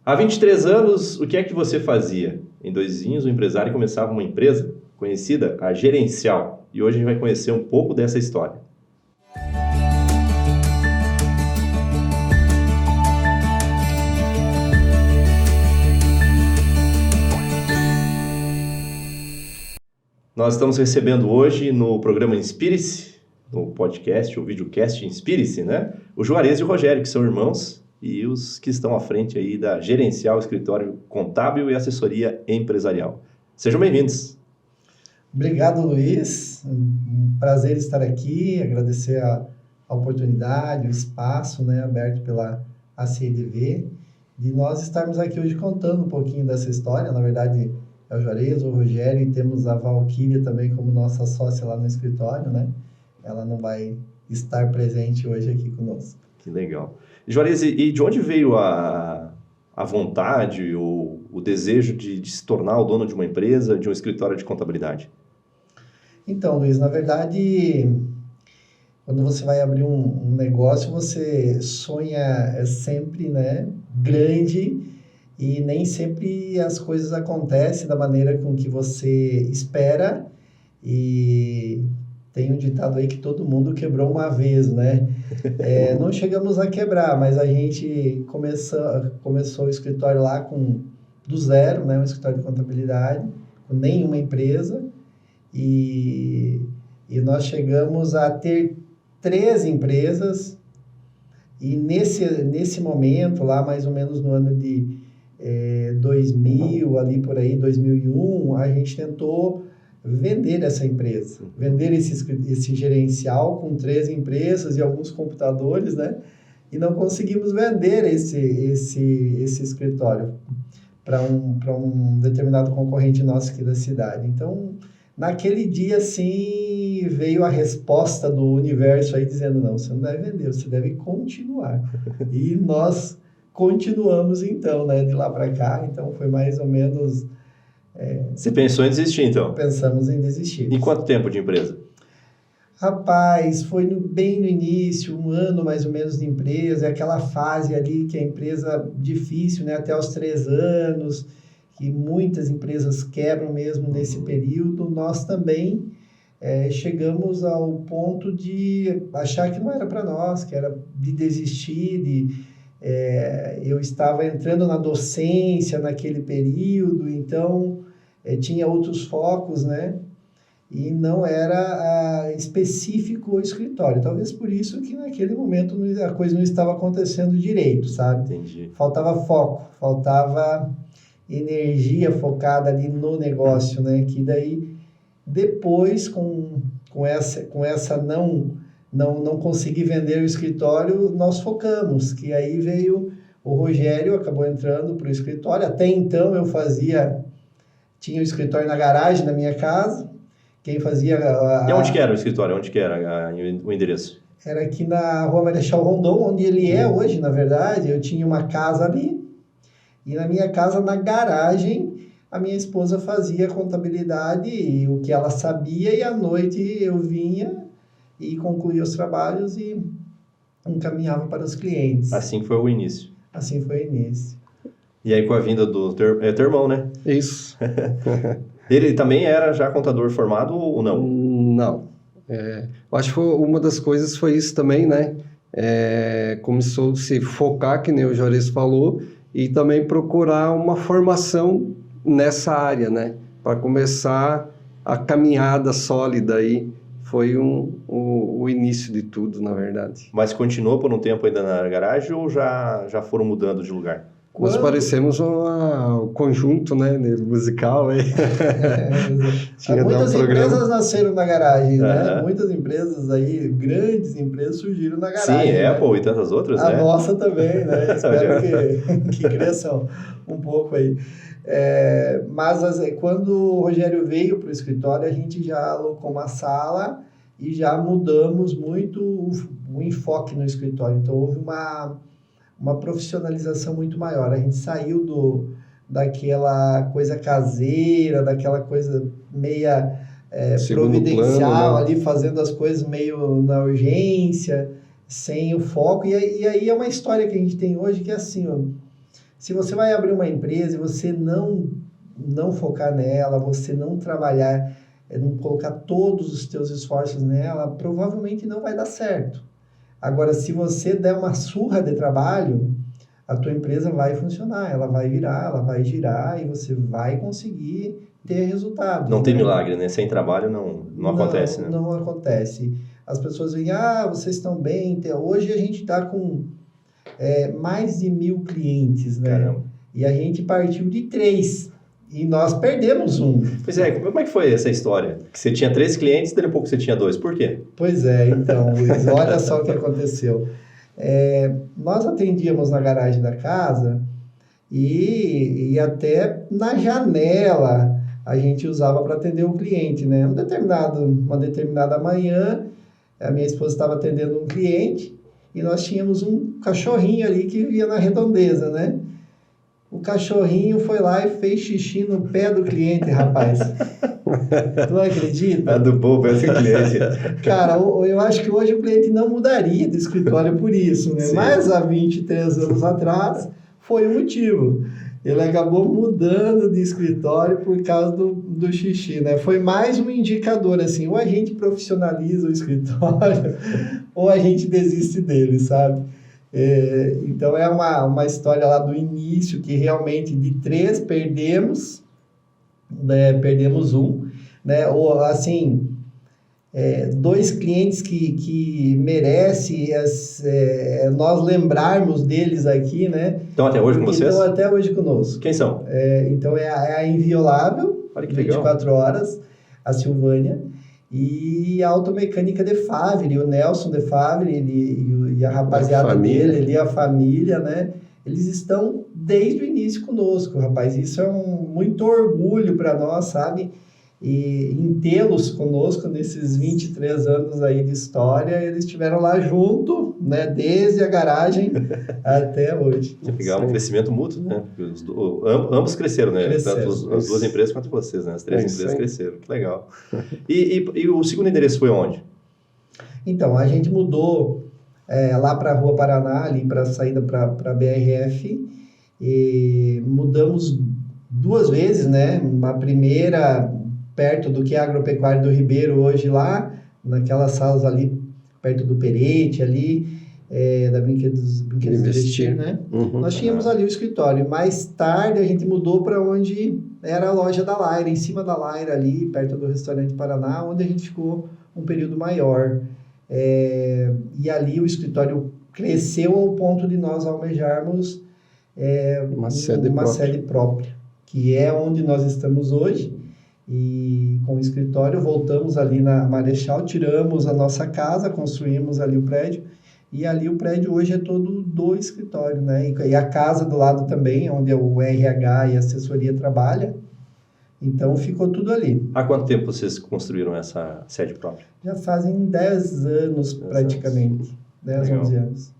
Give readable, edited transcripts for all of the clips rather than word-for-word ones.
Há 23 anos, o que é que você fazia? Em Doisinhos, o empresário começava uma empresa conhecida, a Gerencial. E hoje a gente vai conhecer um pouco dessa história. Nós estamos recebendo hoje no programa Inspire-se, no podcast, o videocast Inspire-se, né? O Juarez e o Rogério, que são irmãos e os que estão à frente aí da Gerencial, Escritório Contábil e Assessoria Empresarial. Sejam bem-vindos. Obrigado, Luiz. Um prazer estar aqui, agradecer a oportunidade, o espaço, né, aberto pela ACDV, de nós estarmos aqui hoje contando um pouquinho dessa história. Na verdade, é o Juarez, o Rogério, e temos a Valquíria também como nossa sócia lá no escritório, né? Ela não vai estar presente hoje aqui conosco. Que legal. Juarez, e de onde veio a vontade, o desejo de se tornar o dono de uma empresa, de um escritório de contabilidade? Então, Luiz, na verdade, quando você vai abrir um negócio, você sonha sempre, né, grande, e nem sempre as coisas acontecem da maneira com que você espera. E tem um ditado aí que todo mundo quebrou uma vez, né? Não chegamos a quebrar, mas a gente começou o escritório lá do zero, né? Um escritório de contabilidade, com nenhuma empresa. E nós chegamos a ter 3 empresas. E nesse momento, lá mais ou menos no ano de 2000, ali por aí, 2001, a gente tentou vender essa empresa, vender esse gerencial com 3 empresas e alguns computadores, né? E não conseguimos vender esse escritório para um determinado concorrente nosso aqui da cidade. Então, naquele dia, sim, veio a resposta do universo aí dizendo, não, você não deve vender, você deve continuar. E nós continuamos, então, né, de lá para cá. Então, foi mais ou menos... Você pensou em desistir, então? Pensamos em desistir. Em quanto tempo de empresa? Rapaz, foi bem no início, 1 ano mais ou menos de empresa, aquela fase ali que é empresa difícil, né, até os 3 anos, que muitas empresas quebram mesmo nesse período. Nós também chegamos ao ponto de achar que não era para nós, que era de desistir, eu estava entrando na docência naquele período, então tinha outros focos, né? E não era específico o escritório. Talvez por isso que naquele momento a coisa não estava acontecendo direito, sabe? Entendi. Faltava foco, faltava energia focada ali no negócio, né? Que daí, depois, com essa não conseguir vender o escritório, nós focamos, que aí veio o Rogério, acabou entrando para o escritório. Até então tinha o escritório na garagem da minha casa, quem fazia... E onde que era o escritório? Onde que era o endereço? Era aqui na Rua Marechal Rondon, onde ele é hoje, na verdade. Eu tinha uma casa ali, e na minha casa, na garagem, a minha esposa fazia contabilidade, e o que ela sabia, e à noite eu vinha e concluía os trabalhos e encaminhava para os clientes. Assim foi o início. Assim foi o início. E aí com a vinda do teu irmão, né? Isso. Ele também era já contador formado ou não? Não. Eu acho que uma das coisas foi isso também, né? Começou a se focar, que nem o Juarez falou, e também procurar uma formação nessa área, né? Para começar a caminhada sólida aí. Foi o início de tudo, na verdade. Mas continuou por um tempo ainda na garagem ou já foram mudando de lugar? Nós parecemos um conjunto, né, musical. Muitas empresas nasceram na garagem, né? Muitas empresas aí, grandes empresas, surgiram na garagem. Sim, né? Apple e tantas outras, A né? nossa também, né? Espero que cresçam um pouco aí. Mas quando o Rogério veio para o escritório, a gente já alocou uma sala e já mudamos muito o enfoque no escritório. Então, houve uma profissionalização muito maior. A gente saiu daquela coisa caseira, daquela coisa meia providencial, plano, né? Ali fazendo as coisas meio na urgência, sem o foco. E aí é uma história que a gente tem hoje que é assim, ó, Se você vai abrir uma empresa e você não focar nela, você não trabalhar, não colocar todos os teus esforços nela, provavelmente não vai dar certo. Agora, se você der uma surra de trabalho, a tua empresa vai funcionar, ela vai virar, ela vai girar e você vai conseguir ter resultados. Não tem milagre, né? Sem trabalho não acontece, né? Não acontece. As pessoas veem, vocês estão bem. Hoje a gente está com mais de 1.000 clientes, né? Caramba. E a gente partiu de 3 e nós perdemos um. Pois é, como é que foi essa história? Que você tinha 3 clientes e daqui a pouco você tinha 2. Por quê? Pois é, então, Luiz, olha só o que aconteceu. Nós atendíamos na garagem da casa e até na janela a gente usava para atender o cliente, né? Uma determinada manhã, a minha esposa estava atendendo um cliente e nós tínhamos um cachorrinho ali que vivia na redondeza, né? O cachorrinho foi lá e fez xixi no pé do cliente, rapaz. Tu não acredita? Adubou o pé do cliente. Cara, eu acho que hoje o cliente não mudaria de escritório por isso, né? Sim. Mas há 23 anos atrás foi o motivo. Ele acabou mudando de escritório por causa do xixi, né? Foi mais um indicador, assim, ou a gente profissionaliza o escritório ou a gente desiste dele, sabe? Então é uma história lá do início que realmente de 3 perdemos, né? Perdemos um, né? Ou assim, 2 clientes que merece nós lembrarmos deles aqui, né? Estão até hoje com vocês? Estão até hoje conosco. Quem são? Então é a Inviolável, Olha que legal. 24 horas, a Silvânia, e a Automecânica de Favre, o Nelson de Favre e a rapaziada dele, ali, a família, né? Eles estão desde o início conosco, rapaz. Isso é muito orgulho para nós, sabe? E em tê-los conosco nesses 23 anos aí de história, eles estiveram lá junto, né? Desde a garagem até hoje. Legal, um crescimento mútuo, né? Ambos cresceram, né? Tanto as 2 empresas quanto vocês, né? As 3 empresas cresceram, que legal. E o segundo endereço foi onde? Então, a gente mudou lá para a Rua Paraná, ali para a saída para a BRF, e mudamos 2 vezes, né? Uma primeira perto do que é a Agropecuária do Ribeiro hoje lá, naquelas salas ali, perto do Perete ali, da Brinquedos Investir, né? Uhum. Nós tínhamos ali o escritório. Mais tarde a gente mudou para onde era a loja da Laira, em cima da Laira ali, perto do restaurante Paraná, onde a gente ficou um período maior. E ali o escritório cresceu ao ponto de nós almejarmos uma sede própria, que é onde nós estamos hoje. E com o escritório voltamos ali na Marechal, tiramos a nossa casa, construímos ali o prédio, e ali o prédio hoje é todo do escritório, né? E a casa do lado também, onde o RH e a assessoria trabalha. Então ficou tudo ali. Há quanto tempo vocês construíram essa sede própria? Já fazem 10 anos praticamente, 10, 11 anos.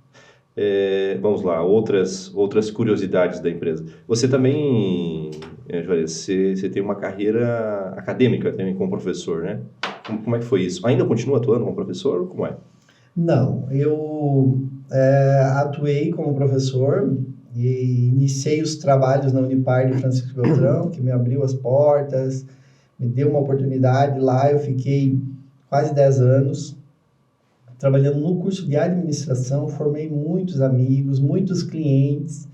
Vamos lá, outras curiosidades da empresa. Você também, Juarez, você tem uma carreira acadêmica também como professor, né? Como é que foi isso? Ainda continua atuando como professor ou como é? Não, eu atuei como professor e iniciei os trabalhos na Unipar de Francisco Beltrão, que me abriu as portas, me deu uma oportunidade lá. Eu fiquei quase 10 anos trabalhando no curso de administração, formei muitos amigos, muitos clientes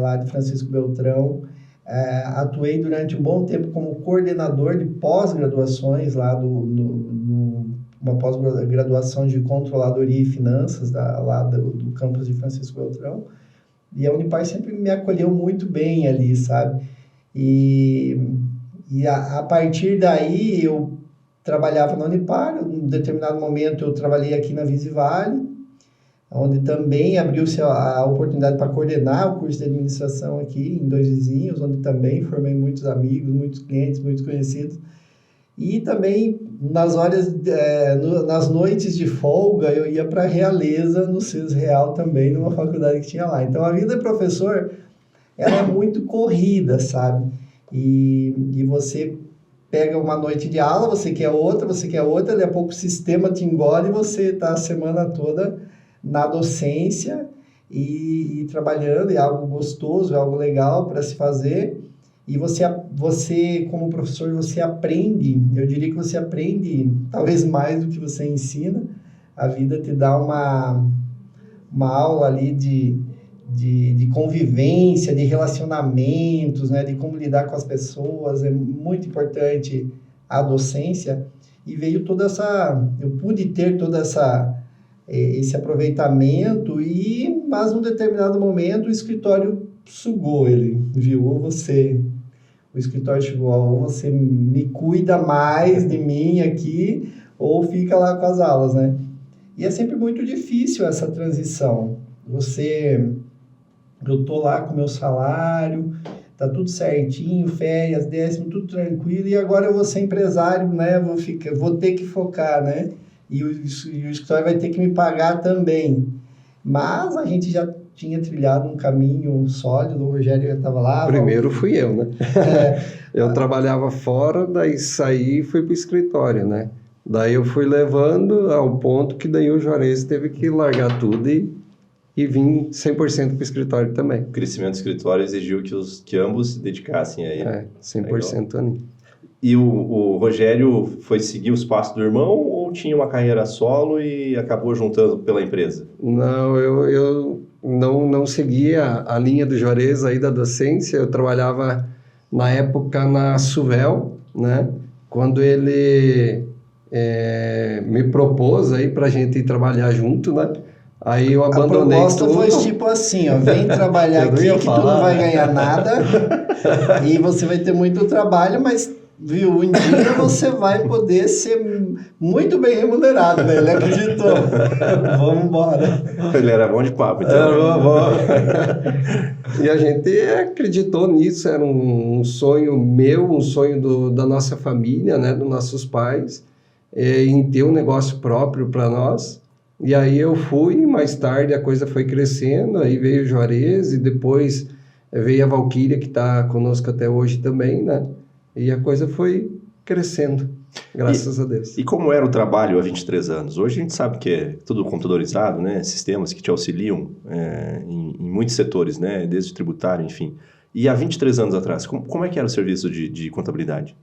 lá de Francisco Beltrão. Atuei durante um bom tempo como coordenador de pós-graduações lá uma pós-graduação de controladoria e finanças lá do campus de Francisco Beltrão. E a Unipar sempre me acolheu muito bem ali, sabe? E a partir daí eu trabalhava na Unipar. Em determinado momento eu trabalhei aqui na Visivale, onde também abriu-se a oportunidade para coordenar o curso de administração aqui em Dois Vizinhos, onde também formei muitos amigos, muitos clientes, muitos conhecidos. E também nas noites de folga eu ia para a Realeza, no CIS Real também, numa faculdade que tinha lá. Então a vida de professor, ela é muito corrida, sabe? E você pega uma noite de aula, você quer outra, daqui a pouco o sistema te engole e você está a semana toda na docência e trabalhando, é algo gostoso, é algo legal para se fazer. E você, como professor, você aprende, eu diria que você aprende talvez mais do que você ensina. A vida te dá uma aula ali de convivência, de relacionamentos, né, de como lidar com as pessoas. É muito importante a docência. E veio eu pude ter esse aproveitamento, mas num determinado momento o escritório sugou ele, viu? O escritório chegou, ou você me cuida mais de mim aqui, ou fica lá com as aulas, né? E é sempre muito difícil essa transição. Eu tô lá com o meu salário, tá tudo certinho, férias, décimo, tudo tranquilo, e agora eu vou ser empresário, né? Vou ter que focar, né? E o escritório vai ter que me pagar também. Mas a gente já tinha trilhado um caminho sólido, o Rogério já estava lá. Primeiro fui eu, né? Eu trabalhava fora, daí saí e fui para o escritório, né? Daí eu fui levando ao ponto que daí o Juarez teve que largar tudo e vim 100% para o escritório também. O crescimento do escritório exigiu que ambos se dedicassem a ele. 100% ali. E o Rogério foi seguir os passos do irmão ou tinha uma carreira solo e acabou juntando pela empresa? Não, eu não seguia a linha do Juarez aí da docência. Eu trabalhava na época na Suvel, né? Quando ele me propôs aí para a gente ir trabalhar junto, né? Aí eu abandonei tudo. A proposta tudo. foi tipo assim, ó, vem trabalhar aqui que tu não vai ganhar nada e você vai ter muito trabalho, mas, viu, um dia você vai poder ser muito bem remunerado, né? Ele acreditou. Vamos embora. Ele era bom de papo, então. Era bom. E a gente acreditou nisso, era um sonho meu, um sonho da nossa família, né, dos nossos pais, em ter um negócio próprio para nós. E aí eu fui, mais tarde a coisa foi crescendo, aí veio o Juarez e depois veio a Valquíria, que está conosco até hoje também, né? E a coisa foi crescendo, graças a Deus. E como era o trabalho há 23 anos? Hoje a gente sabe que é tudo computadorizado, né? Sistemas que te auxiliam em muitos setores, né? Desde tributário, enfim. E há 23 anos atrás, como é que era o serviço de contabilidade?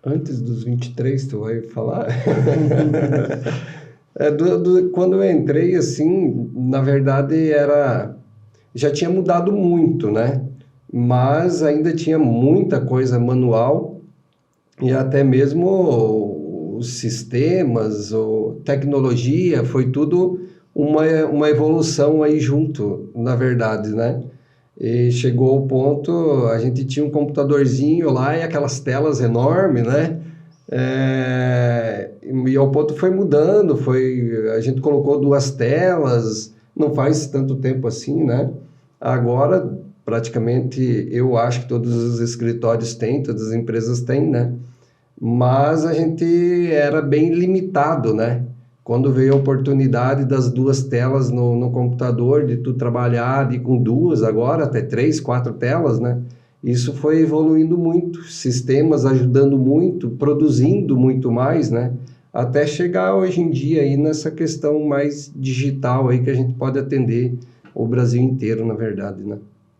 Antes dos 23, tu vai falar? Quando eu entrei, assim, na verdade já tinha mudado muito, né? Mas ainda tinha muita coisa manual e até mesmo os sistemas, tecnologia, foi tudo uma evolução aí junto, na verdade, né? E chegou ao ponto, a gente tinha um computadorzinho lá e aquelas telas enormes, né? E ao ponto foi mudando, a gente colocou 2 telas, não faz tanto tempo assim, né? Agora, praticamente, eu acho que todos os escritórios têm, todas as empresas têm, né? Mas a gente era bem limitado, né? Quando veio a oportunidade das 2 telas no computador, de tu trabalhar com 2 agora, até 3, 4 telas, né? Isso foi evoluindo muito, sistemas ajudando muito, produzindo muito mais, né? Até chegar hoje em dia aí nessa questão mais digital aí que a gente pode atender o Brasil inteiro, na verdade, né?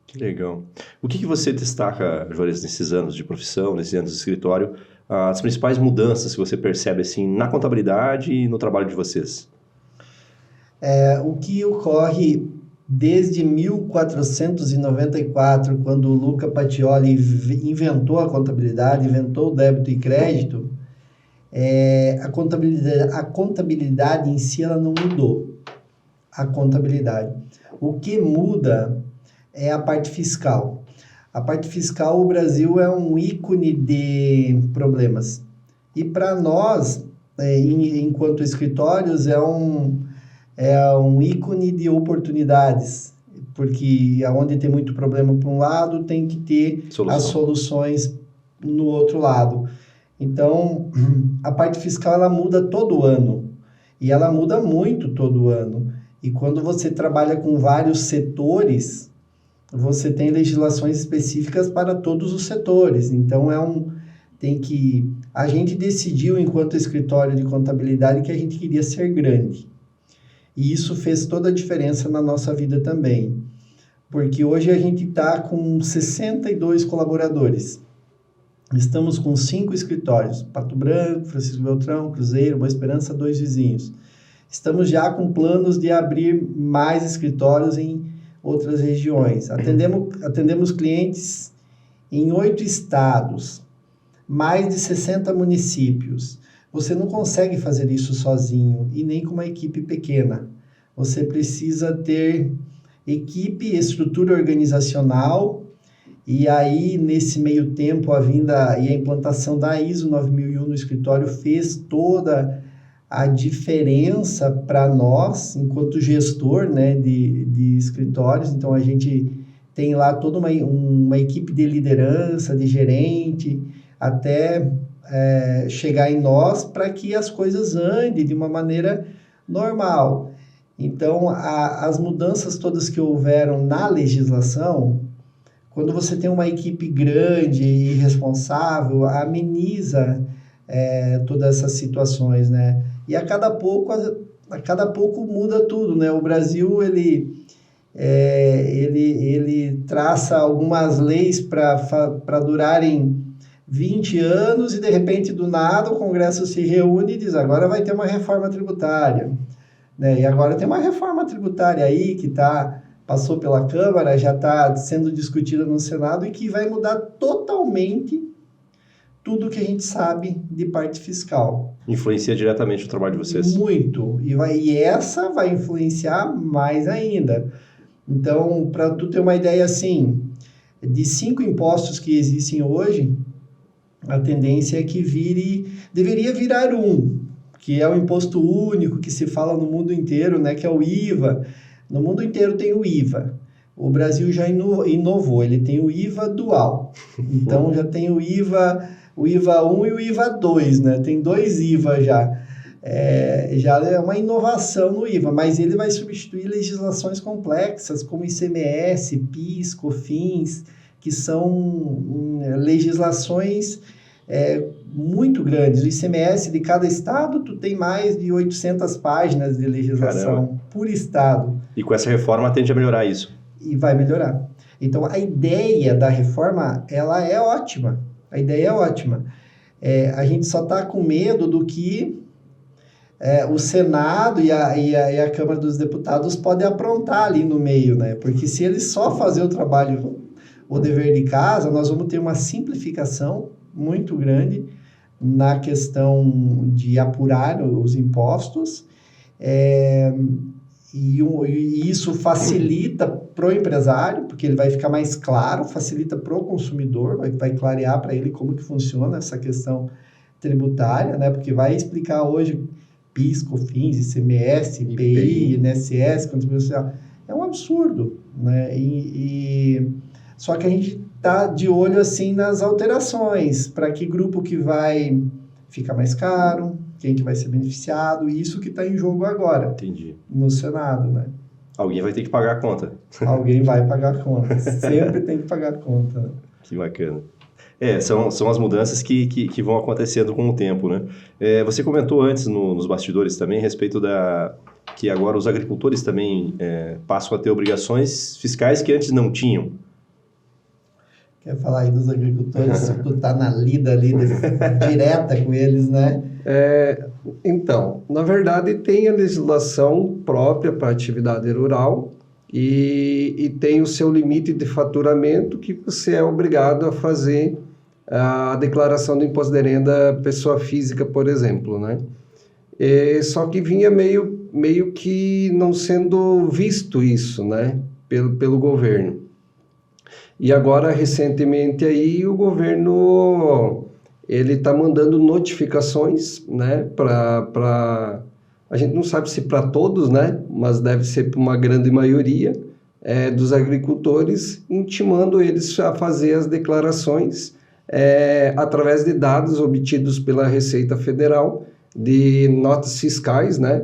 Que legal. O que você destaca, Juarez, nesses anos de profissão, nesses anos de escritório, as principais mudanças que você percebe assim na contabilidade e no trabalho de vocês? O que ocorre desde 1494, quando o Luca Pacioli inventou a contabilidade, inventou o débito e crédito, a contabilidade em si ela não mudou. A contabilidade. O que muda é a parte fiscal. A parte fiscal, o Brasil é um ícone de problemas. E para nós, enquanto escritórios, é um ícone de oportunidades, porque onde tem muito problema para um lado, tem que ter as soluções no outro lado. Então, a parte fiscal ela muda todo ano, e ela muda muito todo ano. E quando você trabalha com vários setores, você tem legislações específicas para todos os setores. Então, a gente decidiu, enquanto escritório de contabilidade, que a gente queria ser grande. E isso fez toda a diferença na nossa vida também. Porque hoje a gente está com 62 colaboradores. Estamos com 5 escritórios, Pato Branco, Francisco Beltrão, Cruzeiro, Boa Esperança, 2 vizinhos. Estamos já com planos de abrir mais escritórios em outras regiões. Atendemos clientes em 8 estados, mais de 60 municípios. Você não consegue fazer isso sozinho e nem com uma equipe pequena. Você precisa ter equipe, estrutura organizacional. E aí, nesse meio tempo, a vinda e a implantação da ISO 9001 no escritório fez toda a diferença para nós, enquanto gestor, né, de escritórios. Então, a gente tem lá toda uma equipe de liderança, de gerente, até chegar em nós para que as coisas andem de uma maneira normal. Então, as mudanças todas que houveram na legislação, quando você tem uma equipe grande e responsável, ameniza todas essas situações, né? E a cada pouco muda tudo, né? O Brasil, ele traça algumas leis para durarem 20 anos e, de repente, do nada, o Congresso se reúne e diz, agora vai ter uma reforma tributária, né? E agora tem uma reforma tributária aí que passou pela Câmara, já está sendo discutida no Senado e que vai mudar totalmente tudo que a gente sabe de parte fiscal. Influencia diretamente o trabalho de vocês? Muito. E essa vai influenciar mais ainda. Então, para tu ter uma ideia assim, de 5 impostos que existem hoje, a tendência é que deveria virar um, que é o imposto único, que se fala no mundo inteiro, né, que é o IVA. No mundo inteiro tem o IVA. O Brasil já inovou, ele tem o IVA dual. Então, já tem o IVA 1 e o IVA 2, né? Tem 2 IVA já. Já é uma inovação no IVA, mas ele vai substituir legislações complexas, como ICMS, PIS, COFINS, que são legislações muito grandes. O ICMS de cada estado, tu tem mais de 800 páginas de legislação. Caramba. Por estado. E com essa reforma tende a melhorar isso? E vai melhorar. Então, a ideia da reforma, ela é ótima. A ideia é ótima. A gente só está com medo do que o Senado e a Câmara dos Deputados podem aprontar ali no meio, né? Porque se eles só fazer o trabalho, o dever de casa, nós vamos ter uma simplificação muito grande na questão de apurar os impostos, e isso facilita para o empresário, porque ele vai ficar mais claro, facilita para o consumidor, vai clarear para ele como que funciona essa questão tributária, né? Porque vai explicar hoje PIS, COFINS, ICMS, IPI, INSS, contribuição social. É um absurdo, né? Só que a gente está de olho assim nas alterações, para que grupo que vai ficar mais caro, quem que vai ser beneficiado, e isso que está em jogo agora. Entendi. No Senado, né? Alguém vai ter que pagar a conta. Alguém vai pagar a conta. Sempre tem que pagar a conta. Né? Que bacana. São as mudanças que vão acontecendo com o tempo, né? Você comentou antes nos bastidores também a respeito que agora os agricultores também passam a ter obrigações fiscais que antes não tinham. Quer falar aí dos agricultores? Tu tá na lida ali, direta com eles, né? Então, na verdade, tem a legislação própria para a atividade rural e tem o seu limite de faturamento que você é obrigado a fazer a declaração do imposto de renda pessoa física, por exemplo, né? Só que vinha meio que não sendo visto isso, né? Pelo governo. E agora, recentemente, aí, o governo ele está mandando notificações, né, a gente não sabe se para todos, né, mas deve ser para uma grande maioria dos agricultores, intimando eles a fazer as declarações através de dados obtidos pela Receita Federal, de notas fiscais, né,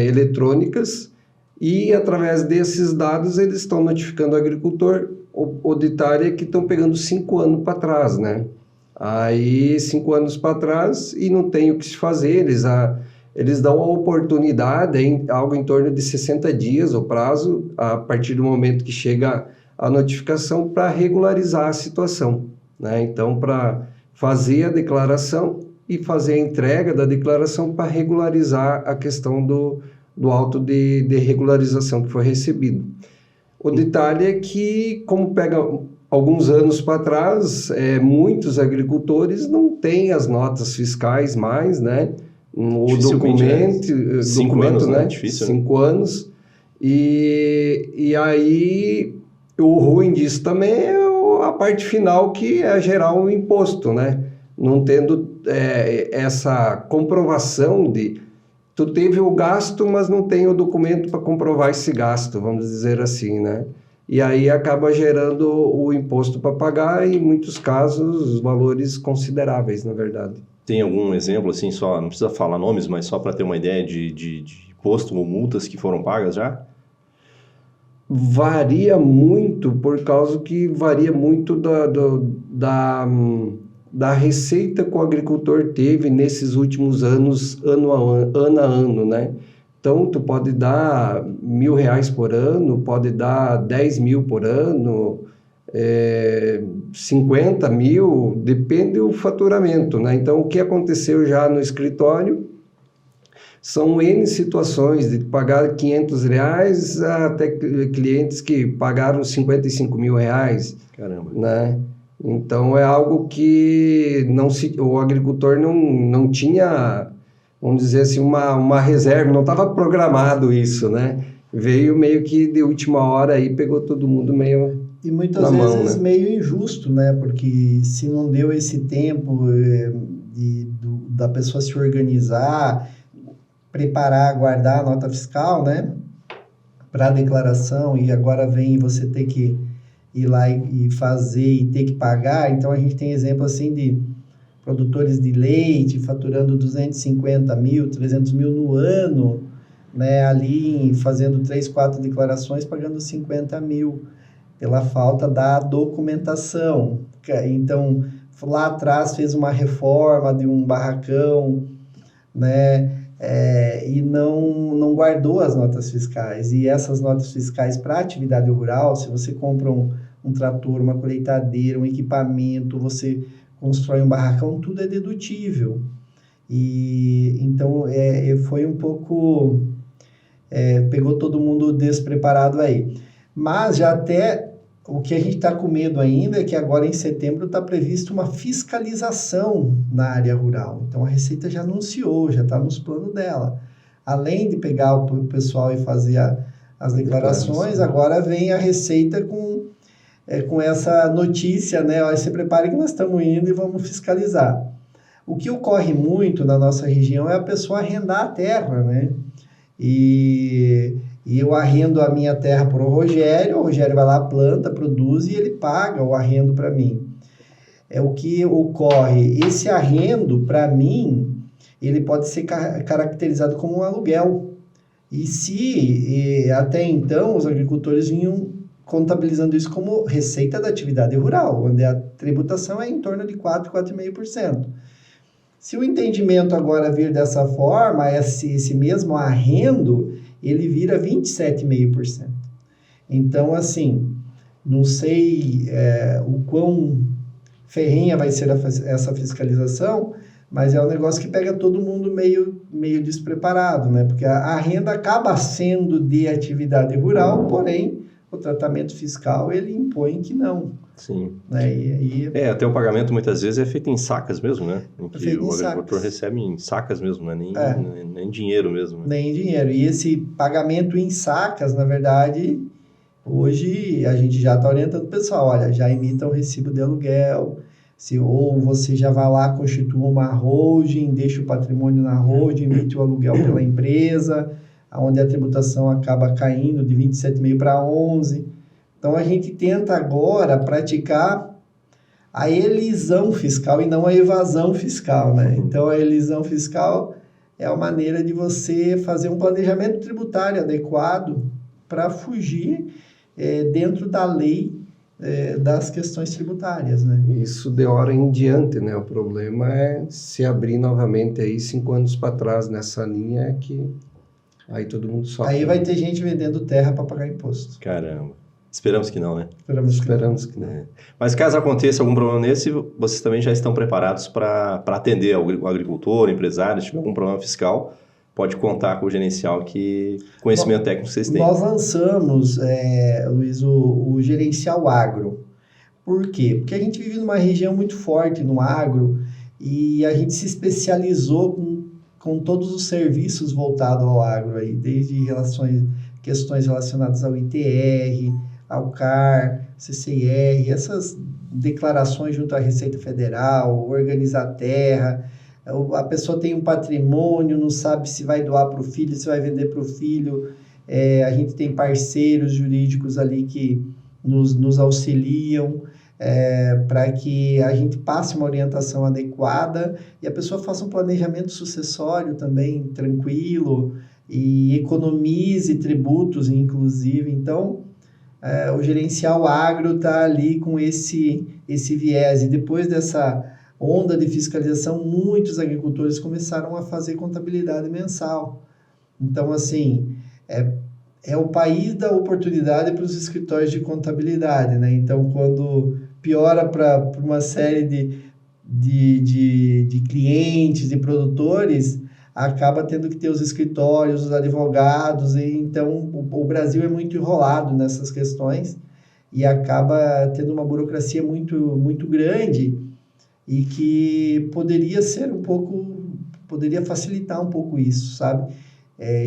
eletrônicas, e através desses dados eles estão notificando o agricultor oditária que estão pegando 5 anos para trás, né? Aí, 5 anos para trás, e não tem o que se fazer, eles dão a oportunidade, algo em torno de 60 dias, o prazo, a partir do momento que chega a notificação, para regularizar a situação, né? Então, para fazer a declaração e fazer a entrega da declaração para regularizar a questão do auto de regularização que foi recebido. O detalhe é que, como pega alguns anos para trás, muitos agricultores não têm as notas fiscais mais, né? O documento, né? 5 anos, né? Difícil, 5 anos. E aí, o ruim disso também é a parte final, que é gerar um imposto, né? Não tendo essa comprovação de... Tu teve o gasto, mas não tem o documento para comprovar esse gasto, vamos dizer assim, né? E aí acaba gerando o imposto para pagar, e em muitos casos, valores consideráveis, na verdade. Tem algum exemplo, assim, só, não precisa falar nomes, mas só para ter uma ideia de imposto ou multas que foram pagas já? Varia muito, por causa que varia muito da receita que o agricultor teve nesses últimos anos, ano a ano, né? Então, tu pode dar R$1.000 por ano, pode dar 10 mil por ano, 50 mil, depende do faturamento, né? Então, o que aconteceu já no escritório são N situações de pagar R$500 até clientes que pagaram R$55 mil. Caramba. Né? Então, é algo que o agricultor não tinha, vamos dizer assim, uma reserva, não estava programado isso, né? Veio meio que de última hora aí, pegou todo mundo meio e muitas na mão, vezes né? meio injusto, né? Porque se não deu esse tempo da pessoa se organizar, preparar, guardar a nota fiscal, né? Para a declaração, e agora vem você ter que ir lá e fazer e ter que pagar. Então, a gente tem exemplo assim de produtores de leite faturando 250 mil, 300 mil no ano, né? Ali fazendo 3, 4 declarações, pagando 50 mil pela falta da documentação. Então, lá atrás fez uma reforma de um barracão, né? E não guardou as notas fiscais. E essas notas fiscais para atividade rural, se você compra um trator, uma colheitadeira, um equipamento, você constrói um barracão, tudo é dedutível. E então foi um pouco... pegou todo mundo despreparado aí. Mas já até o que a gente está com medo ainda é que agora em setembro está previsto uma fiscalização na área rural. Então a Receita já anunciou, já está nos planos dela. Além de pegar o pessoal e fazer as declarações, agora vem a Receita com essa notícia, né? Ó, se prepare que nós estamos indo e vamos fiscalizar. O que ocorre muito na nossa região é a pessoa arrendar a terra, né? E eu arrendo a minha terra para o Rogério vai lá, planta, produz e ele paga o arrendo para mim. É o que ocorre. Esse arrendo, para mim, ele pode ser caracterizado como um aluguel. E até então os agricultores vinham contabilizando isso como receita da atividade rural, onde a tributação é em torno de 4, 4,5%. Se o entendimento agora vir dessa forma, esse mesmo arrendo, ele vira 27,5%. Então, assim, não sei o quão ferrenha vai ser essa fiscalização, mas é um negócio que pega todo mundo meio despreparado, né? Porque a renda acaba sendo de atividade rural, porém, o tratamento fiscal, ele impõe que não. Sim. Né? Até o pagamento muitas vezes é feito em sacas mesmo, né? Em que o agricultor sacas. recebe em sacas mesmo, né? Nem dinheiro mesmo. Né? Nem dinheiro. E esse pagamento em sacas, na verdade, hoje a gente já está orientando o pessoal, olha, já emita um recibo de aluguel, ou você já vai lá, constitua uma holding, deixa o patrimônio na holding, emite o aluguel pela empresa, onde a tributação acaba caindo de 27,5% para 11%. Então, a gente tenta agora praticar a elisão fiscal e não a evasão fiscal, né? Então, a elisão fiscal é a maneira de você fazer um planejamento tributário adequado para fugir dentro da lei das questões tributárias, né? Isso de hora em diante, né? O problema é se abrir novamente aí 5 anos para trás nessa linha que aí todo mundo sofre. Aí vai ter gente vendendo terra para pagar imposto. Caramba. Esperamos que não, né? Esperamos que não. É. Mas caso aconteça algum problema nesse, vocês também já estão preparados para atender o agricultor, o empresário, se tiver algum problema fiscal, pode contar com o gerencial que conhecimento técnico vocês têm. Nós lançamos, Luiz, o Gerencial Agro. Por quê? Porque a gente vive numa região muito forte no agro e a gente se especializou com todos os serviços voltados ao agro, aí, desde questões relacionadas ao ITR, ao CAR, CCIR, essas declarações junto à Receita Federal, organizar a terra. A pessoa tem um patrimônio, não sabe se vai doar para o filho, se vai vender para o filho. A gente tem parceiros jurídicos ali que nos auxiliam para que a gente passe uma orientação adequada e a pessoa faça um planejamento sucessório também tranquilo e economize tributos, inclusive. Então, o Gerencial Agro está ali com esse viés. E depois dessa onda de fiscalização, muitos agricultores começaram a fazer contabilidade mensal. Então, assim, é o país da oportunidade para os escritórios de contabilidade, né? Então, quando piora para uma série de clientes, de produtores, acaba tendo que ter os escritórios, os advogados, e então o Brasil é muito enrolado nessas questões e acaba tendo uma burocracia muito, muito grande e que poderia facilitar um pouco isso, sabe?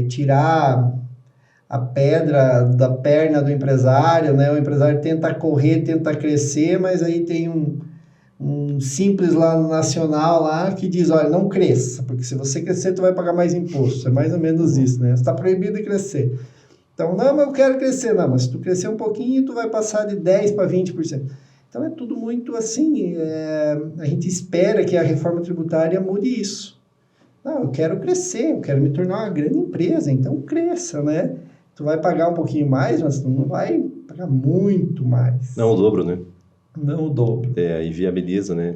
Tirar a pedra da perna do empresário, né? O empresário tenta correr, tenta crescer, mas aí tem um simples lá no nacional lá que diz, olha, não cresça, porque se você crescer, tu vai pagar mais imposto. É mais ou menos isso, né? Você está proibido de crescer. Então, não, mas eu quero crescer. Não, mas se tu crescer um pouquinho, tu vai passar de 10% para 20%. Então, é tudo muito assim, a gente espera que a reforma tributária mude isso. Não, eu quero crescer, eu quero me tornar uma grande empresa, então cresça, né? Tu vai pagar um pouquinho mais, mas tu não vai pagar muito mais. Não o dobro, né? Não o dobro. E viabiliza, né?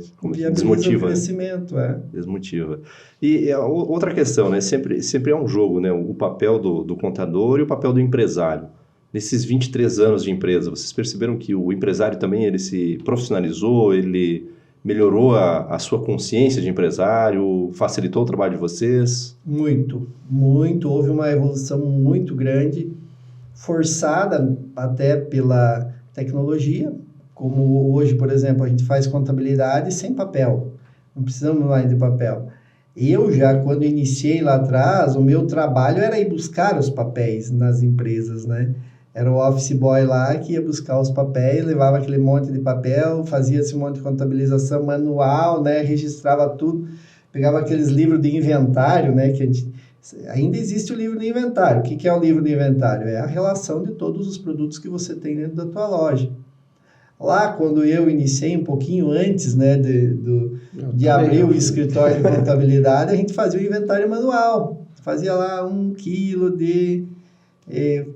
Desmotiva, o crescimento, Desmotiva. E outra questão, né? Sempre é um jogo, né? O papel do contador e o papel do empresário. Nesses 23 anos de empresa, vocês perceberam que o empresário também ele se profissionalizou, ele melhorou a sua consciência de empresário, facilitou o trabalho de vocês? Muito, muito. Houve uma evolução muito grande, forçada até pela tecnologia, como hoje, por exemplo, a gente faz contabilidade sem papel, não precisamos mais de papel. Eu já, quando iniciei lá atrás, o meu trabalho era ir buscar os papéis nas empresas, né? Era o office boy lá que ia buscar os papéis, levava aquele monte de papel, fazia esse monte de contabilização manual, né? Registrava tudo, pegava aqueles livros de inventário, né? Ainda existe o livro de inventário. O que é o livro de inventário? É a relação de todos os produtos que você tem dentro da tua loja. Lá, quando eu iniciei um pouquinho antes, né, de abrir o escritório de contabilidade, a gente fazia o inventário manual. Fazia lá 1 quilo de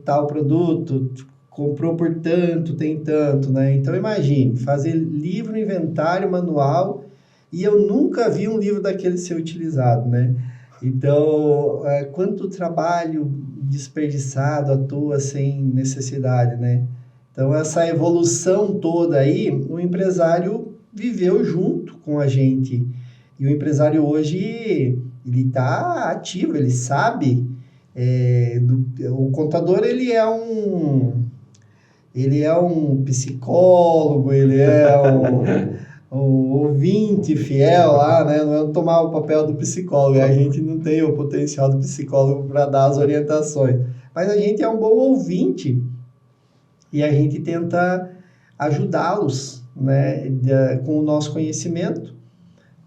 tal produto, comprou por tanto, tem tanto, né? Então, imagine, fazer livro, inventário manual, e eu nunca vi um livro daquele ser utilizado, né? Então, quanto trabalho desperdiçado à toa sem necessidade, né? Então, essa evolução toda aí, o empresário viveu junto com a gente. E o empresário hoje, ele está ativo, ele sabe. O contador, ele é um psicólogo, ele é um ouvinte fiel lá, né? Não é tomar o papel do psicólogo. A gente não tem o potencial do psicólogo para dar as orientações. Mas a gente é um bom ouvinte. E a gente tenta ajudá-los, né, com o nosso conhecimento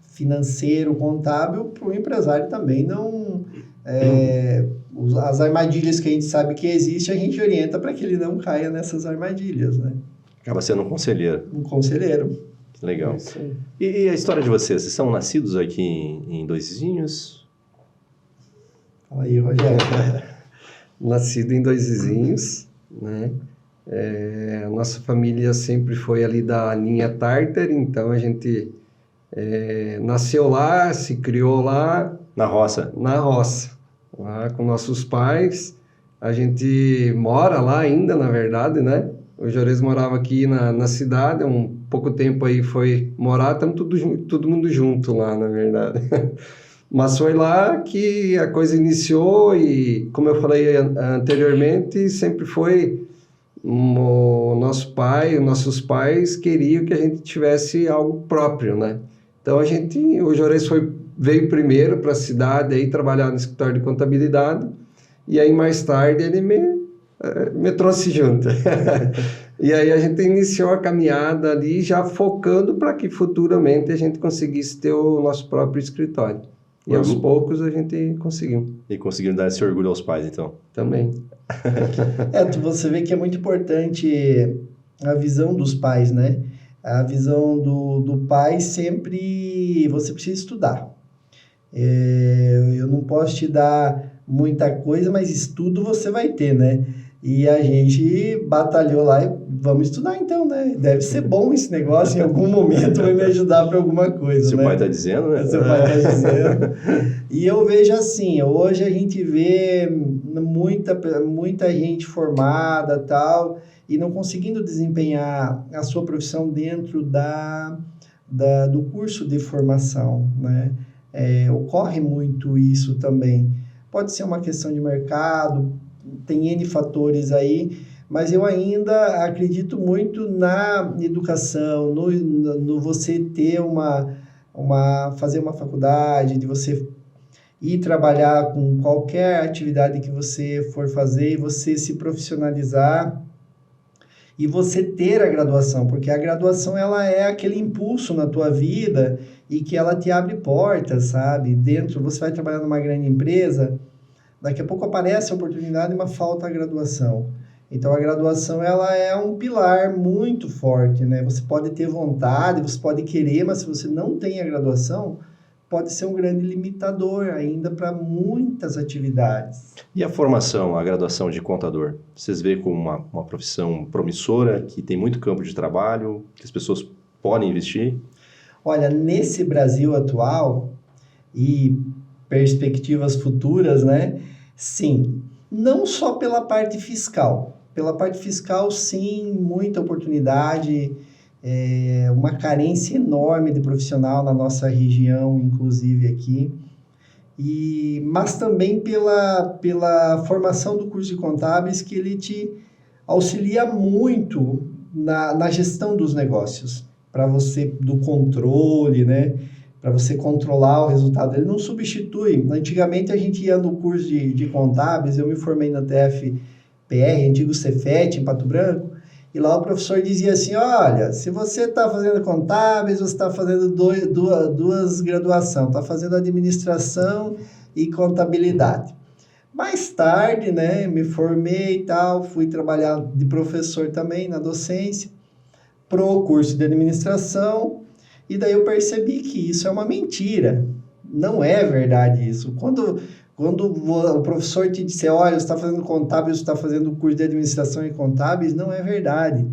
financeiro, contábil, para o empresário também não... as armadilhas que a gente sabe que existe, a gente orienta para que ele não caia nessas armadilhas, né? Acaba sendo um conselheiro. Um conselheiro. Legal. E a história de vocês? Vocês são nascidos aqui em Dois Vizinhos? Fala aí, Rogério. Nascido em Dois Vizinhos, né? A nossa família sempre foi ali da linha Tartar, então a gente nasceu lá, se criou lá. Na roça? Na roça, lá com nossos pais. A gente mora lá ainda, na verdade, né? O Juarez morava aqui na cidade, um pouco tempo aí foi morar, estamos todo mundo junto lá, na verdade. Mas foi lá que a coisa iniciou e, como eu falei anteriormente, sempre foi o nosso pai, os nossos pais queriam que a gente tivesse algo próprio, né? Então o Juarez veio primeiro para a cidade aí trabalhar no escritório de contabilidade e aí mais tarde ele me trouxe junto. E aí a gente iniciou a caminhada ali já focando para que futuramente a gente conseguisse ter o nosso próprio escritório. E aos poucos a gente conseguiu. E conseguiram dar esse orgulho aos pais, então? Também. Você vê que é muito importante a visão dos pais, né? A visão do pai sempre... Você precisa estudar. Eu não posso te dar muita coisa, mas estudo você vai ter, né? E a gente batalhou lá e vamos estudar então, né? Deve ser bom esse negócio, em algum momento vai me ajudar para alguma coisa, Seu né? pai está dizendo, né? Seu pai está dizendo. E eu vejo assim, hoje a gente vê muita gente formada tal, e não conseguindo desempenhar a sua profissão dentro do curso de formação, né? Ocorre muito isso também. Pode ser uma questão de mercado, tem N fatores aí, mas eu ainda acredito muito na educação, no você ter fazer uma faculdade, de você ir trabalhar com qualquer atividade que você for fazer, e você se profissionalizar e você ter a graduação, porque a graduação ela é aquele impulso na tua vida e que ela te abre portas, sabe? Você vai trabalhar numa grande empresa, daqui a pouco aparece a oportunidade, mas falta a graduação. Então, a graduação ela é um pilar muito forte, né? Você pode ter vontade, você pode querer, mas se você não tem a graduação, pode ser um grande limitador ainda para muitas atividades. E a formação, a graduação de contador? Vocês veem como uma profissão promissora, que tem muito campo de trabalho, que as pessoas podem investir? Olha, nesse Brasil atual e perspectivas futuras, né? Sim, não só pela parte fiscal. Pela parte fiscal, sim, muita oportunidade, uma carência enorme de profissional na nossa região, inclusive aqui. Mas também pela formação do curso de contábeis, que ele te auxilia muito na gestão dos negócios, para você, do controle, né? Para você controlar o resultado. Ele não substitui. Antigamente a gente ia no curso de contábeis, eu me formei na TFPR, antigo Cefet, em Pato Branco, e lá o professor dizia assim, olha, se você está fazendo contábeis, você está fazendo duas graduações, está fazendo administração e contabilidade. Mais tarde, né, me formei e tal, fui trabalhar de professor também na docência, pro curso de administração, e daí eu percebi que isso é uma mentira. Não é verdade isso. Quando o professor te disser, olha, você está fazendo contábil, você está fazendo curso de administração e contábeis, não é verdade.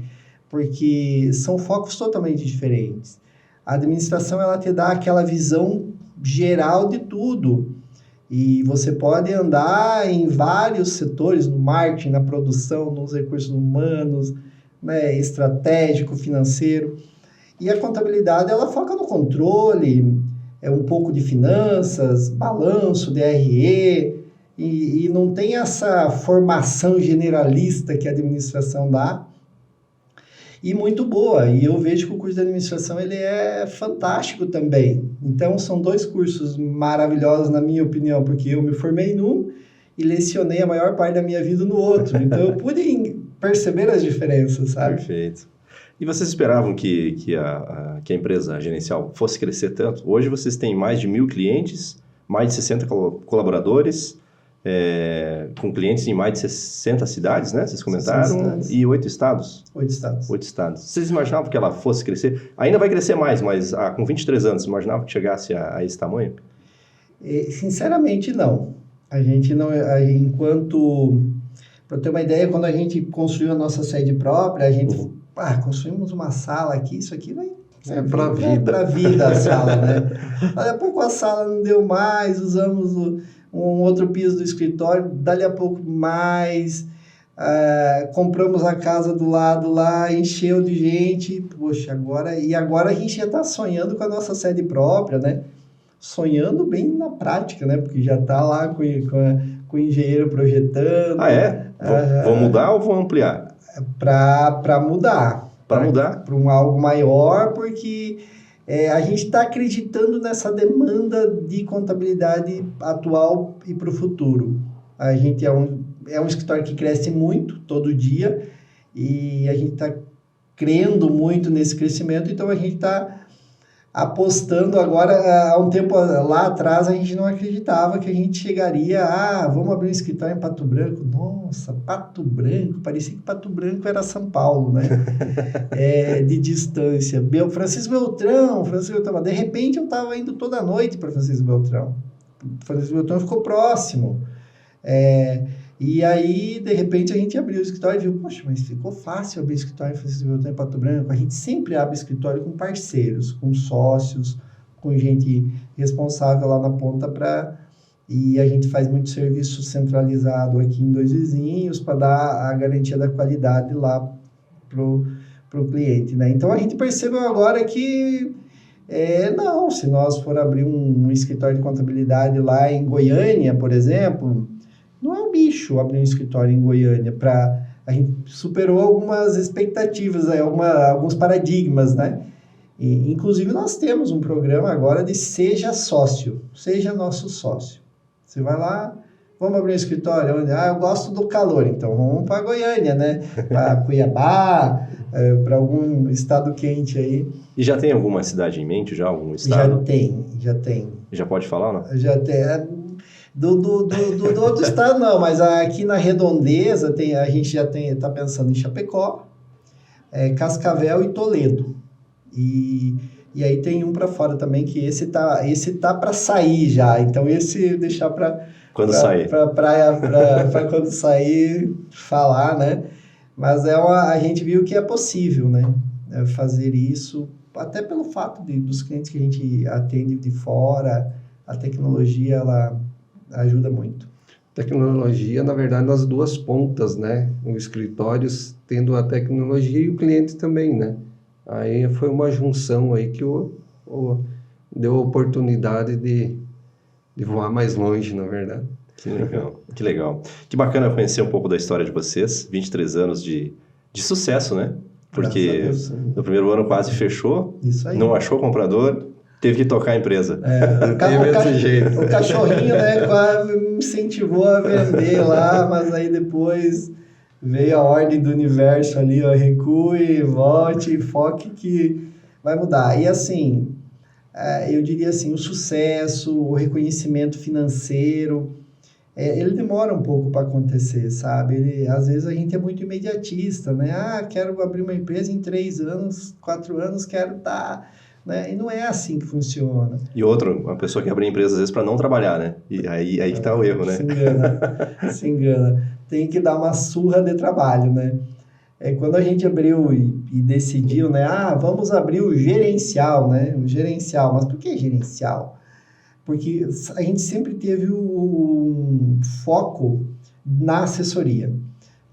Porque são focos totalmente diferentes. A administração, ela te dá aquela visão geral de tudo. E você pode andar em vários setores, no marketing, na produção, nos recursos humanos, né, estratégico, financeiro. E a contabilidade, ela foca no controle, um pouco de finanças, balanço, DRE, e não tem essa formação generalista que a administração dá, e muito boa. E eu vejo que o curso de administração ele é fantástico também. Então, são dois cursos maravilhosos, na minha opinião, porque eu me formei num e lecionei a maior parte da minha vida no outro. Então, eu pude perceber as diferenças, sabe? Perfeito. E vocês esperavam que a empresa gerencial fosse crescer tanto? Hoje vocês têm mais de 1.000 clientes, mais de 60 colaboradores, com clientes em mais de 60 cidades, né? Vocês comentaram, e 8 estados. 8 estados. 8 estados. Vocês imaginavam que ela fosse crescer? Ainda vai crescer mais, mas com 23 anos, você imaginava que chegasse a esse tamanho? Sinceramente, não. A gente não, enquanto Para ter uma ideia, quando a gente construiu a nossa sede própria, a gente construímos uma sala aqui, isso aqui vai... É para a vida. Para a vida a sala, né? Dali a pouco a sala não deu mais, usamos um outro piso do escritório, dali a pouco mais, compramos a casa do lado lá, encheu de gente, poxa, agora a gente já está sonhando com a nossa sede própria, né? Sonhando bem na prática, né? Porque já está lá com o engenheiro projetando. Ah, é? Vão mudar ou vão ampliar? Para mudar. Para mudar? Para algo maior, porque a gente está acreditando nessa demanda de contabilidade atual e para o futuro. A gente é um escritório que cresce muito todo dia e a gente está crendo muito nesse crescimento, então a gente está apostando agora. Há um tempo lá atrás a gente não acreditava que a gente chegaria vamos abrir um escritório em Pato Branco. Nossa, Pato Branco, parecia que Pato Branco era São Paulo, né? De distância. Francisco Beltrão, de repente eu estava indo toda noite para Francisco Beltrão. Francisco Beltrão ficou próximo. E aí, de repente, a gente abriu o escritório e viu, poxa, mas ficou fácil abrir escritório em Francisco Beltrão, em Pato Branco. A gente sempre abre escritório com parceiros, com sócios, com gente responsável lá na ponta e a gente faz muito serviço centralizado aqui em Dois Vizinhos para dar a garantia da qualidade lá pro cliente, né? Então, a gente percebeu agora que não, se nós for abrir um escritório de contabilidade lá em Goiânia, por exemplo, não é um bicho abrir um escritório em Goiânia. A gente superou algumas expectativas, alguns paradigmas, né? E, inclusive, nós temos um programa agora de seja sócio, seja nosso sócio. Você vai lá, vamos abrir um escritório onde, eu gosto do calor, então vamos para Goiânia, né? Para Cuiabá, para algum estado quente aí. E já tem alguma cidade em mente, já algum estado? Já tem. Já pode falar, não? Já tem. Do outro estado não, mas aqui na Redondeza a gente já está pensando em Chapecó, Cascavel e Toledo. E aí tem um para fora também, que esse tá para sair já. Então esse deixar para quando sair. Para quando sair falar, né? Mas a gente viu que é possível, né? Fazer isso, até pelo fato dos clientes que a gente atende de fora, a tecnologia ela ajuda muito. Tecnologia, na verdade, nas duas pontas, né? Os escritórios tendo a tecnologia e o cliente também, né? Aí foi uma junção aí que deu a oportunidade de voar mais longe, na verdade. Que legal, que legal. Que bacana conhecer um pouco da história de vocês, 23 anos de sucesso, né? Porque no primeiro ano quase fechou, não achou comprador, teve que tocar a empresa. O cachorrinho, né, quase me incentivou a vender lá, mas aí depois veio a ordem do universo ali, recue, volte, foque que vai mudar. E assim, eu diria assim, o sucesso, o reconhecimento financeiro, ele demora um pouco para acontecer, sabe? Às vezes a gente é muito imediatista, né? Quero abrir uma empresa em 3 anos, 4 anos, quero estar... Né? E não é assim que funciona. E uma pessoa que abre empresa às vezes para não trabalhar, né? E aí que está o erro, né? Se engana. Tem que dar uma surra de trabalho, né? Quando a gente abriu e decidiu, né? Vamos abrir o gerencial, né? O gerencial. Mas por que gerencial? Porque a gente sempre teve um foco na assessoria.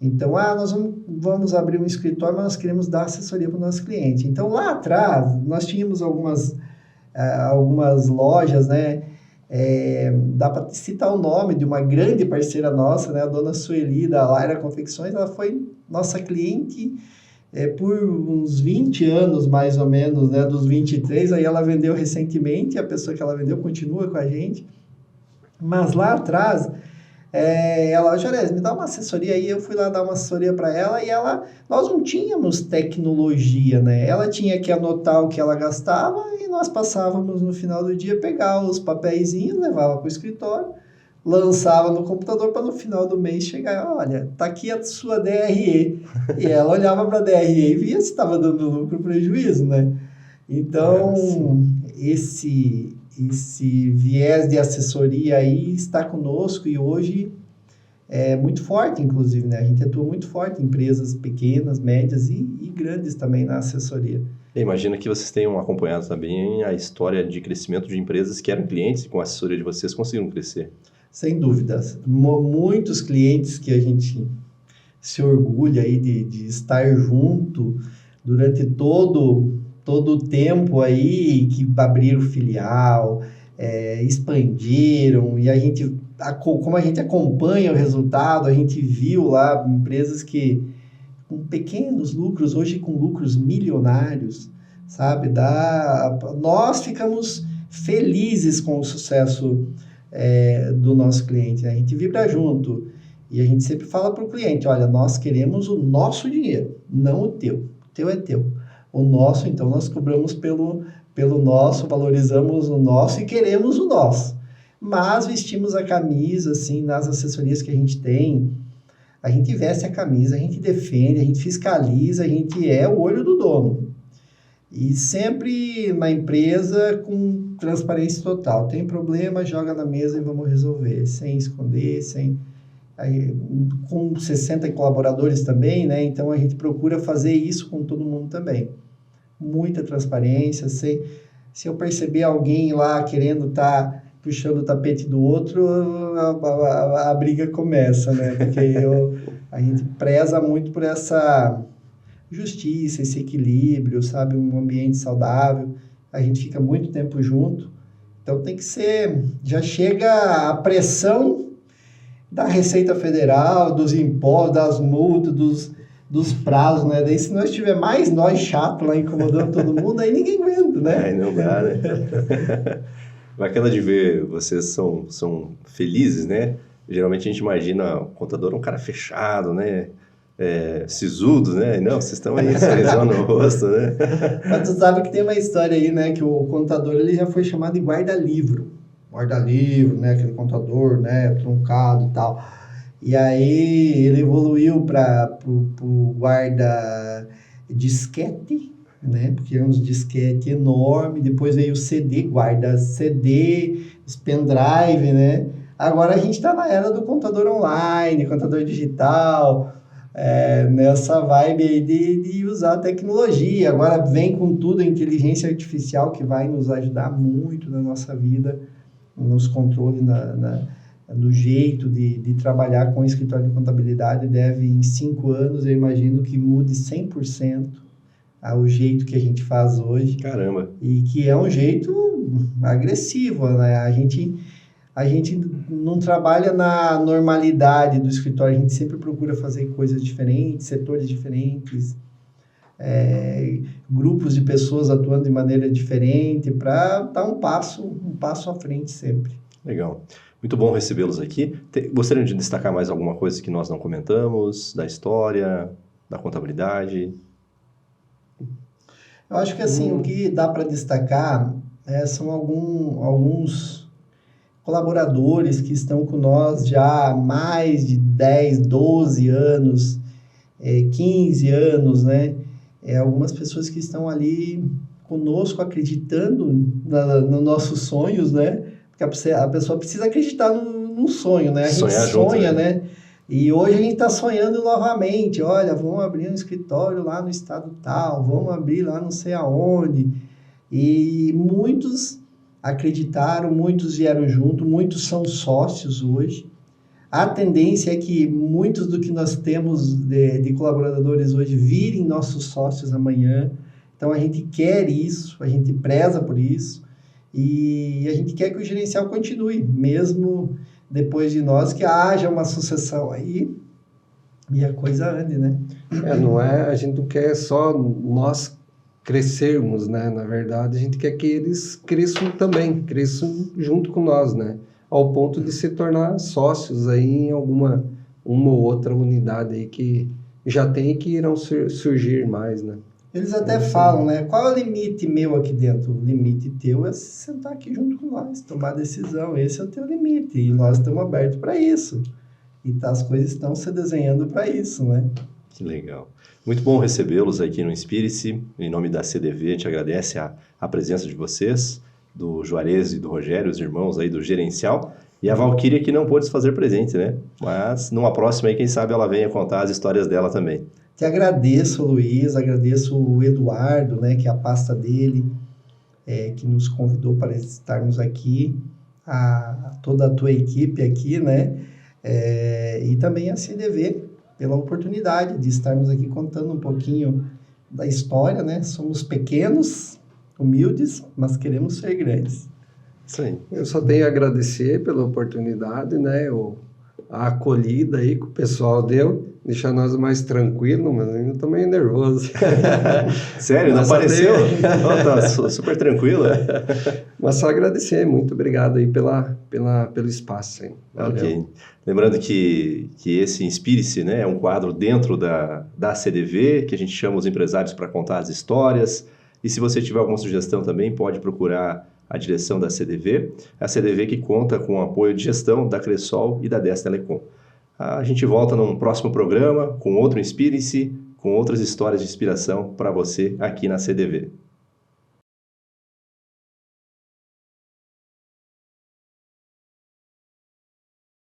Então, nós vamos abrir um escritório, mas nós queremos dar assessoria para o nosso cliente. Então, lá atrás, nós tínhamos algumas lojas, né? Dá para citar o nome de uma grande parceira nossa, né? A dona Sueli, da Laira Confecções. Ela foi nossa cliente por uns 20 anos, mais ou menos, né? Dos 23, aí ela vendeu recentemente, a pessoa que ela vendeu continua com a gente. Mas lá atrás... ela, Juarez, me dá uma assessoria aí. Eu fui lá dar uma assessoria para ela e nós não tínhamos tecnologia, né? Ela tinha que anotar o que ela gastava e nós passávamos no final do dia, pegar os papeizinhos, levava para o escritório, lançava no computador para no final do mês chegar, olha, tá aqui a sua DRE. E ela olhava para a DRE e via se estava dando lucro ou prejuízo, né? Então, esse viés de assessoria aí está conosco e hoje é muito forte, inclusive, né? A gente atua muito forte em empresas pequenas, médias e grandes também na assessoria. Imagina que vocês tenham acompanhado também a história de crescimento de empresas que eram clientes e com a assessoria de vocês conseguiram crescer. Sem dúvidas. Muitos clientes que a gente se orgulha aí de estar junto durante todo o tempo aí, que abriram filial, expandiram, e como a gente acompanha o resultado, a gente viu lá empresas que com pequenos lucros, hoje com lucros milionários, sabe? Nós ficamos felizes com o sucesso do nosso cliente, né? A gente vibra junto e a gente sempre fala para o cliente, olha, nós queremos o nosso dinheiro, não o teu é teu. O nosso, então, nós cobramos pelo nosso, valorizamos o nosso e queremos o nosso. Mas vestimos a camisa, assim, nas assessorias que a gente tem, a gente veste a camisa, a gente defende, a gente fiscaliza, a gente é o olho do dono. E sempre na empresa com transparência total. Tem problema, joga na mesa e vamos resolver, sem esconder, com 60 colaboradores também, né? Então a gente procura fazer isso com todo mundo também. Muita transparência. Se eu perceber alguém lá querendo estar puxando o tapete do outro, a briga começa, né? Porque a gente preza muito por essa justiça, esse equilíbrio, sabe? Um ambiente saudável. A gente fica muito tempo junto. Então tem que ser... Já chega a pressão da Receita Federal, dos impostos, das multas, dos prazos, né? Daí se nós tiver mais nós chato lá incomodando todo mundo, aí ninguém aguenta, né? Aí não dá, né? Bacana de ver, vocês são felizes, né? Geralmente a gente imagina o contador um cara fechado, né? Sisudo, né? Não, vocês estão aí, sorrisão no rosto, né? Mas tu sabe que tem uma história aí, né? Que o contador, ele já foi chamado de guarda-livro. Guarda-livro, né? Aquele contador, né? Truncado e tal. E aí ele evoluiu para o guarda-disquete, né? Porque é uns disquete enorme. Depois veio o CD, guarda-CD, os pendrive, né? Agora a gente está na era do contador online, contador digital, nessa vibe aí de usar a tecnologia. Agora vem com tudo a inteligência artificial que vai nos ajudar muito na nossa vida, nos controles, no jeito de trabalhar com o escritório de contabilidade. Deve, em 5 anos, eu imagino que mude 100% o jeito que a gente faz hoje. Caramba! E que é um jeito agressivo, né? A gente não trabalha na normalidade do escritório, a gente sempre procura fazer coisas diferentes, setores diferentes, grupos de pessoas atuando de maneira diferente, para dar um passo à frente sempre. Legal. Muito bom recebê-los aqui. Gostariam de destacar mais alguma coisa que nós não comentamos, da história, da contabilidade? Eu acho que assim, o que dá para destacar são alguns colaboradores que estão com nós já há mais de 10, 12 anos, 15 anos, né? Algumas pessoas que estão ali conosco acreditando nos nossos sonhos, né? Porque a pessoa precisa acreditar num sonho, né? A gente sonha junto, né? E hoje a gente está sonhando novamente. Olha, vamos abrir um escritório lá no estado tal, vamos abrir lá não sei aonde. E muitos acreditaram, muitos vieram junto, muitos são sócios hoje. A tendência é que muitos do que nós temos de colaboradores hoje virem nossos sócios amanhã. Então a gente quer isso, a gente preza por isso e a gente quer que o gerencial continue, mesmo depois de nós, que haja uma sucessão aí e a coisa ande, né? A gente não quer só nós crescermos, né? Na verdade, a gente quer que eles cresçam também, cresçam junto com nós, né? Ao ponto de se tornar sócios aí em uma ou outra unidade aí que já tem e que irão surgir mais, né? Eles até falam, né? Qual é o limite meu aqui dentro? O limite teu é sentar aqui junto com nós, tomar decisão. Esse é o teu limite. E nós estamos abertos para isso. E as coisas estão se desenhando para isso, né? Que legal. Muito bom recebê-los aqui no Inspire-se. Em nome da CDV, a gente agradece a presença de vocês, do Juarez e do Rogério, os irmãos aí do gerencial. E a Valquíria que não pôde se fazer presente, né? Mas numa próxima aí, quem sabe ela venha contar as histórias dela também. Te agradeço, Luiz, agradeço o Eduardo, né, que é a pasta dele, que nos convidou para estarmos aqui, toda a tua equipe aqui, né, e também a CDV, pela oportunidade de estarmos aqui contando um pouquinho da história, né? Somos pequenos, humildes, mas queremos ser grandes. Isso aí. Eu só tenho a agradecer pela oportunidade, né? A acolhida aí que o pessoal deu, deixar nós mais tranquilos, mas ainda tô meio nervoso. Sério? Não apareceu? Tá super tranquilo. Mas só agradecer, muito obrigado aí pelo espaço. Hein? Ok. Lembrando que esse Inspire-se, né, é um quadro dentro da CDV, que a gente chama os empresários para contar as histórias. E se você tiver alguma sugestão também, pode procurar a direção da CDV. A CDV que conta com o apoio de gestão da Cressol e da 10 Telecom. A gente volta num próximo programa com outro Inspire-se, com outras histórias de inspiração para você aqui na CDV.